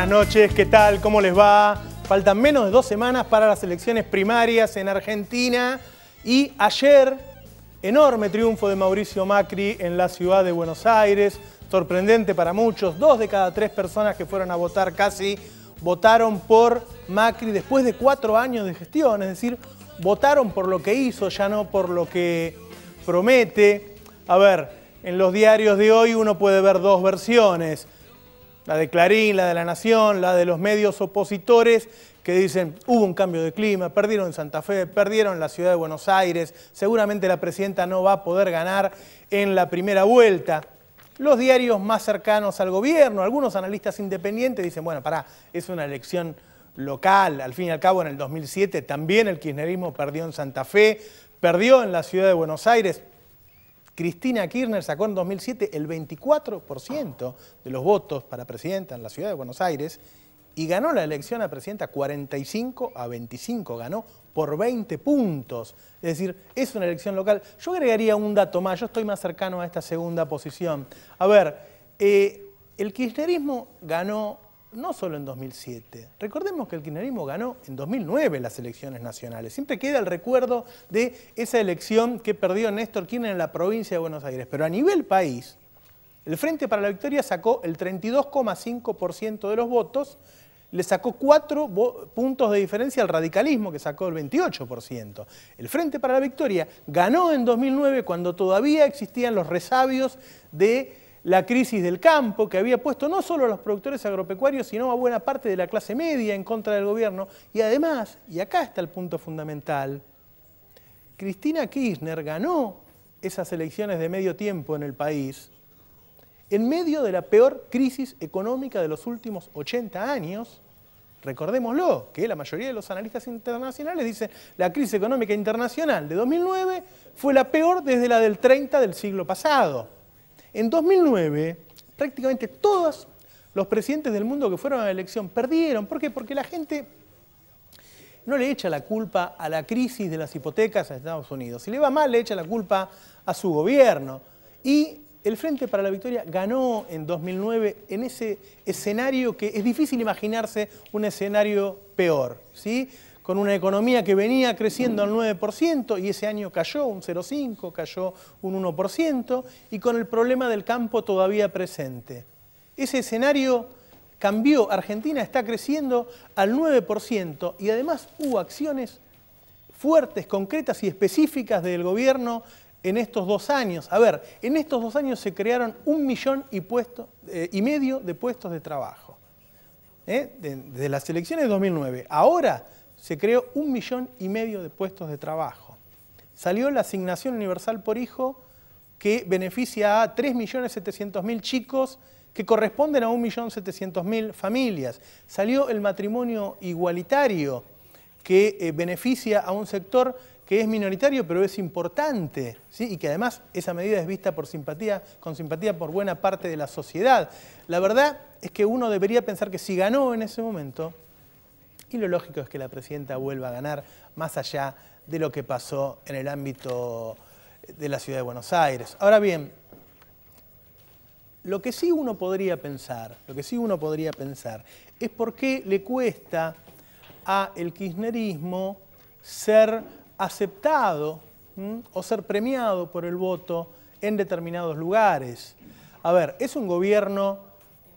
buenas noches, ¿qué tal? ¿Cómo les va? Faltan menos de 2 semanas para las elecciones primarias en Argentina y ayer, enorme triunfo de Mauricio Macri en la ciudad de Buenos Aires, sorprendente para muchos, 2 de cada 3 personas que fueron a votar casi votaron por Macri después de 4 años de gestión, es decir, votaron por lo que hizo, ya no por lo que promete. A ver, en los diarios de hoy uno puede ver 2 versiones. La de Clarín, la de La Nación, la de los medios opositores que dicen hubo un cambio de clima, perdieron en Santa Fe, perdieron en la ciudad de Buenos Aires, seguramente la presidenta no va a poder ganar en la primera vuelta. Los diarios más cercanos al gobierno, algunos analistas independientes dicen, bueno, pará, es una elección local, al fin y al cabo en el 2007 también el kirchnerismo perdió en Santa Fe, perdió en la ciudad de Buenos Aires. Cristina Kirchner sacó en 2007 el 24% de los votos para presidenta en la ciudad de Buenos Aires y ganó la elección a presidenta 45-25, ganó por 20 puntos. Es decir, es una elección local. Yo agregaría un dato más, yo estoy más cercano a esta segunda posición. A ver, el kirchnerismo ganó no solo en 2007, recordemos que el kirchnerismo ganó en 2009 las elecciones nacionales. Siempre queda el recuerdo de esa elección que perdió Néstor Kirchner en la provincia de Buenos Aires. Pero a nivel país, el Frente para la Victoria sacó el 32,5% de los votos, le sacó 4 puntos de diferencia al radicalismo, que sacó el 28%. El Frente para la Victoria ganó en 2009 cuando todavía existían los resabios de la crisis del campo, que había puesto no solo a los productores agropecuarios, sino a buena parte de la clase media en contra del gobierno. Y además, y acá está el punto fundamental, Cristina Kirchner ganó esas elecciones de medio tiempo en el país en medio de la peor crisis económica de los últimos 80 años. Recordémoslo, que la mayoría de los analistas internacionales dicen la crisis económica internacional de 2009 fue la peor desde la del 30 del siglo pasado. En 2009, prácticamente todos los presidentes del mundo que fueron a la elección perdieron. ¿Por qué? Porque la gente no le echa la culpa a la crisis de las hipotecas a Estados Unidos. Si le va mal, le echa la culpa a su gobierno. Y el Frente para la Victoria ganó en 2009 en ese escenario que es difícil imaginarse un escenario peor, ¿sí? Con una economía que venía creciendo al 9% y ese año cayó un 0,5%, cayó un 1% y con el problema del campo todavía presente. Ese escenario cambió, Argentina está creciendo al 9% y además hubo acciones fuertes, concretas y específicas del gobierno en estos 2 años. A ver, en estos 2 años se crearon 1,5 millones de puestos de trabajo. Desde las elecciones de 2009. Ahora se creó 1,5 millones de puestos de trabajo. Salió la asignación universal por hijo que beneficia a 3.700.000 chicos que corresponden a 1.700.000 familias. Salió el matrimonio igualitario que beneficia a un sector que es minoritario pero es importante, ¿sí? Y que además esa medida es vista con simpatía por buena parte de la sociedad. La verdad es que uno debería pensar que si ganó en ese momento, y lo lógico es que la presidenta vuelva a ganar más allá de lo que pasó en el ámbito de la ciudad de Buenos Aires. Ahora bien, lo que sí uno podría pensar es por qué le cuesta al kirchnerismo ser aceptado o ser premiado por el voto en determinados lugares. A ver, es un gobierno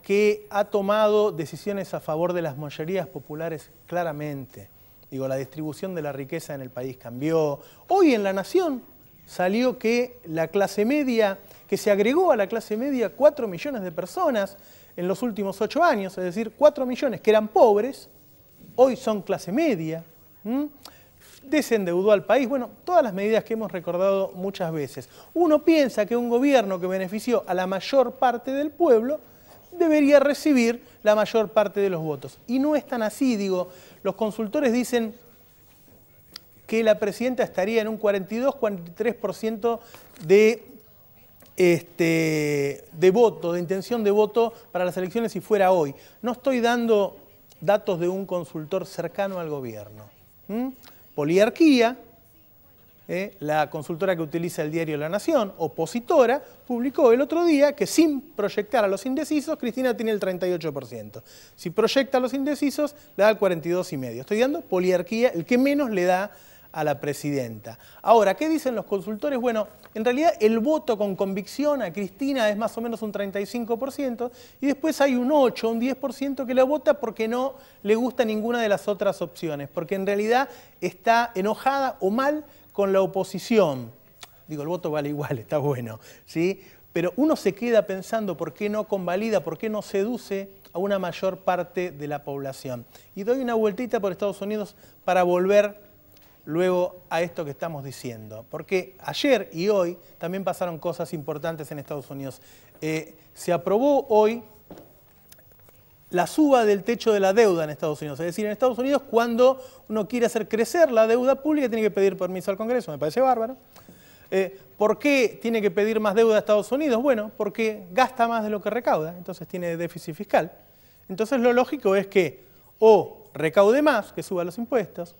que ha tomado decisiones a favor de las mayorías populares claramente. Digo, la distribución de la riqueza en el país cambió. Hoy en La Nación salió que la clase media, que se agregó a la clase media 4 millones de personas en los últimos 8 años, es decir, 4 millones que eran pobres, hoy son clase media. Desendeudó al país, bueno, todas las medidas que hemos recordado muchas veces. Uno piensa que un gobierno que benefició a la mayor parte del pueblo debería recibir la mayor parte de los votos. Y no es tan así, digo, los consultores dicen que la presidenta estaría en un 42-43% de voto, de intención de voto para las elecciones si fuera hoy. No estoy dando datos de un consultor cercano al gobierno. Poliarquía, la consultora que utiliza el diario La Nación, opositora, publicó el otro día que sin proyectar a los indecisos, Cristina tiene el 38%. Si proyecta a los indecisos, le da el 42,5%. Estoy dando poliarquía, el que menos le da a la presidenta. Ahora, ¿qué dicen los consultores? Bueno, en realidad el voto con convicción a Cristina es más o menos un 35% y después hay un 8, un 10% que la vota porque no le gusta ninguna de las otras opciones, porque en realidad está enojada o mal con la oposición. Digo, el voto vale igual, está bueno, ¿sí? Pero uno se queda pensando por qué no convalida, por qué no seduce a una mayor parte de la población. Y doy una vueltita por Estados Unidos para volver luego a esto que estamos diciendo, porque ayer y hoy también pasaron cosas importantes en Estados Unidos. Se aprobó hoy la suba del techo de la deuda en Estados Unidos. Es decir, en Estados Unidos cuando uno quiere hacer crecer la deuda pública tiene que pedir permiso al Congreso, me parece bárbaro. ¿Por qué tiene que pedir más deuda a Estados Unidos? Bueno, porque gasta más de lo que recauda, entonces tiene déficit fiscal. Entonces lo lógico es que o recaude más, que suba los impuestos,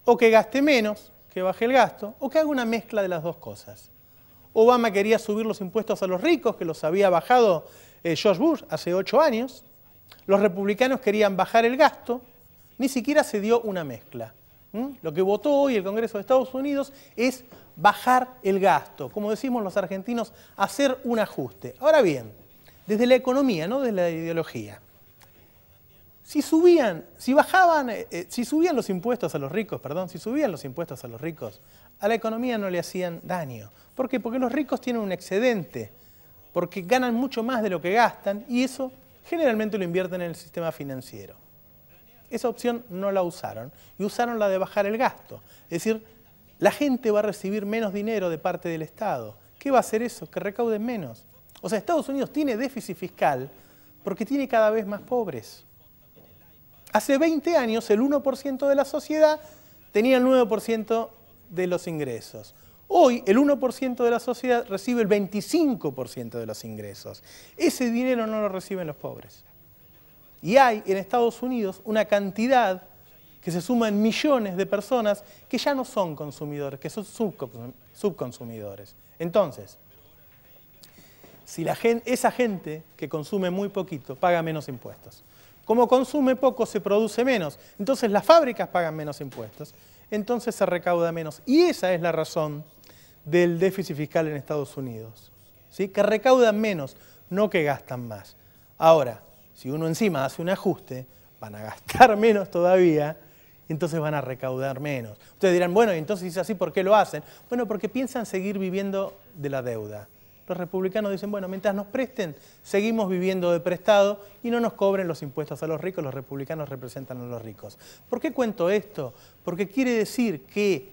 o que gaste menos, que baje el gasto, o que haga una mezcla de las dos cosas. Obama quería subir los impuestos a los ricos, que los había bajado George Bush hace 8 años. Los republicanos querían bajar el gasto, ni siquiera se dio una mezcla. Lo que votó hoy el Congreso de Estados Unidos es bajar el gasto, como decimos los argentinos, hacer un ajuste. Ahora bien, desde la economía, no desde la ideología. Si subían los impuestos a los ricos, a la economía no le hacían daño. ¿Por qué? Porque los ricos tienen un excedente, porque ganan mucho más de lo que gastan y eso generalmente lo invierten en el sistema financiero. Esa opción no la usaron y usaron la de bajar el gasto. Es decir, la gente va a recibir menos dinero de parte del Estado. ¿Qué va a hacer eso? Que recauden menos. O sea, Estados Unidos tiene déficit fiscal porque tiene cada vez más pobres. Hace 20 años el 1% de la sociedad tenía el 9% de los ingresos. Hoy el 1% de la sociedad recibe el 25% de los ingresos. Ese dinero no lo reciben los pobres. Y hay en Estados Unidos una cantidad que se suma en millones de personas que ya no son consumidores, que son subconsumidores. Entonces, si esa gente que consume muy poquito paga menos impuestos, como consume poco, se produce menos. Entonces las fábricas pagan menos impuestos, entonces se recauda menos. Y esa es la razón del déficit fiscal en Estados Unidos, ¿sí? Que recaudan menos, no que gastan más. Ahora, si uno encima hace un ajuste, van a gastar menos todavía, entonces van a recaudar menos. Ustedes dirán, bueno, entonces si es así, ¿por qué lo hacen? Bueno, porque piensan seguir viviendo de la deuda. Los republicanos dicen, bueno, mientras nos presten, seguimos viviendo de prestado y no nos cobren los impuestos a los ricos, los republicanos representan a los ricos. ¿Por qué cuento esto? Porque quiere decir que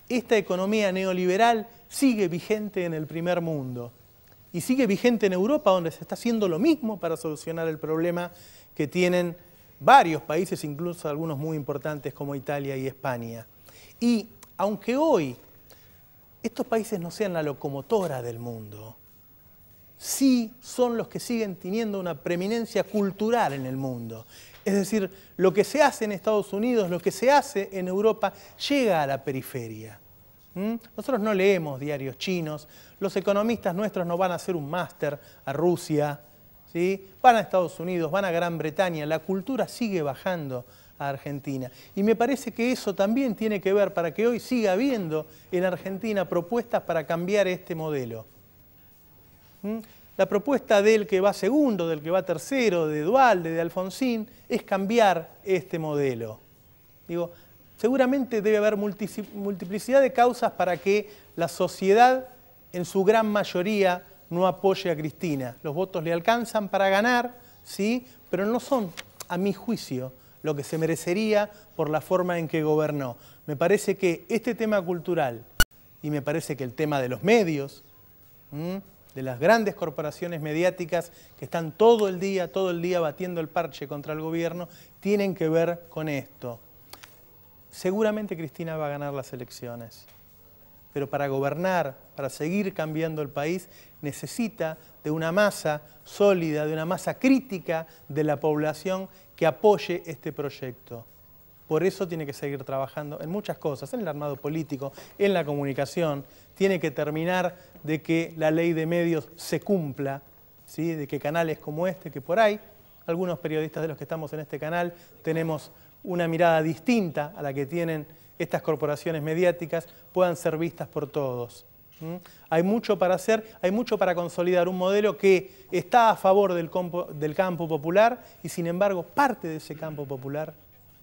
esta economía neoliberal sigue vigente en el primer mundo y sigue vigente en Europa, donde se está haciendo lo mismo para solucionar el problema que tienen varios países, incluso algunos muy importantes como Italia y España. Y aunque hoy estos países no sean la locomotora del mundo, sí son los que siguen teniendo una preeminencia cultural en el mundo. Es decir, lo que se hace en Estados Unidos, lo que se hace en Europa, llega a la periferia. Nosotros no leemos diarios chinos, los economistas nuestros no van a hacer un máster a Rusia, ¿sí? Van a Estados Unidos, van a Gran Bretaña, la cultura sigue bajando a Argentina. Y me parece que eso también tiene que ver para que hoy siga habiendo en Argentina propuestas para cambiar este modelo. La propuesta del que va segundo, del que va tercero, de Duhalde, de Alfonsín, es cambiar este modelo. Digo, seguramente debe haber multiplicidad de causas para que la sociedad, en su gran mayoría, no apoye a Cristina. Los votos le alcanzan para ganar, ¿sí? Pero no son, a mi juicio, lo que se merecería por la forma en que gobernó. Me parece que este tema cultural y me parece que el tema de los medios, de las grandes corporaciones mediáticas que están todo el día batiendo el parche contra el gobierno, tienen que ver con esto. Seguramente Cristina va a ganar las elecciones, pero para gobernar, para seguir cambiando el país, necesita de una masa sólida, de una masa crítica de la población que apoye este proyecto. Por eso tiene que seguir trabajando en muchas cosas, en el armado político, en la comunicación. Tiene que terminar de que la ley de medios se cumpla, ¿sí? De que canales como este, que por ahí algunos periodistas de los que estamos en este canal tenemos una mirada distinta a la que tienen estas corporaciones mediáticas, puedan ser vistas por todos. Hay mucho para hacer, hay mucho para consolidar un modelo que está a favor del campo popular y sin embargo parte de ese campo popular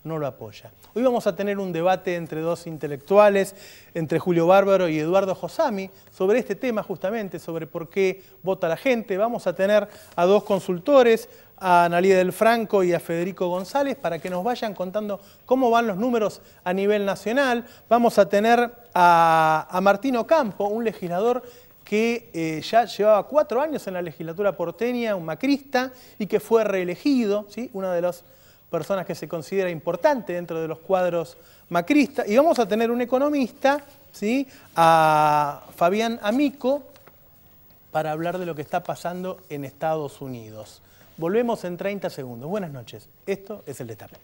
no lo apoya. Hoy vamos a tener un debate entre dos intelectuales, entre Julio Bárbaro y Eduardo Josami, sobre este tema justamente, sobre por qué vota la gente. Vamos a tener a dos consultores, a Analía del Franco y a Federico González, para que nos vayan contando cómo van los números a nivel nacional. Vamos a tener a Martín Ocampo, un legislador que ya llevaba 4 años en la legislatura porteña, un macrista, y que fue reelegido, ¿sí? Una de las personas que se considera importante dentro de los cuadros macristas. Y vamos a tener un economista, ¿sí? A Fabián Amico, para hablar de lo que está pasando en Estados Unidos. Volvemos en 30 segundos. Buenas noches. Esto es El Destape.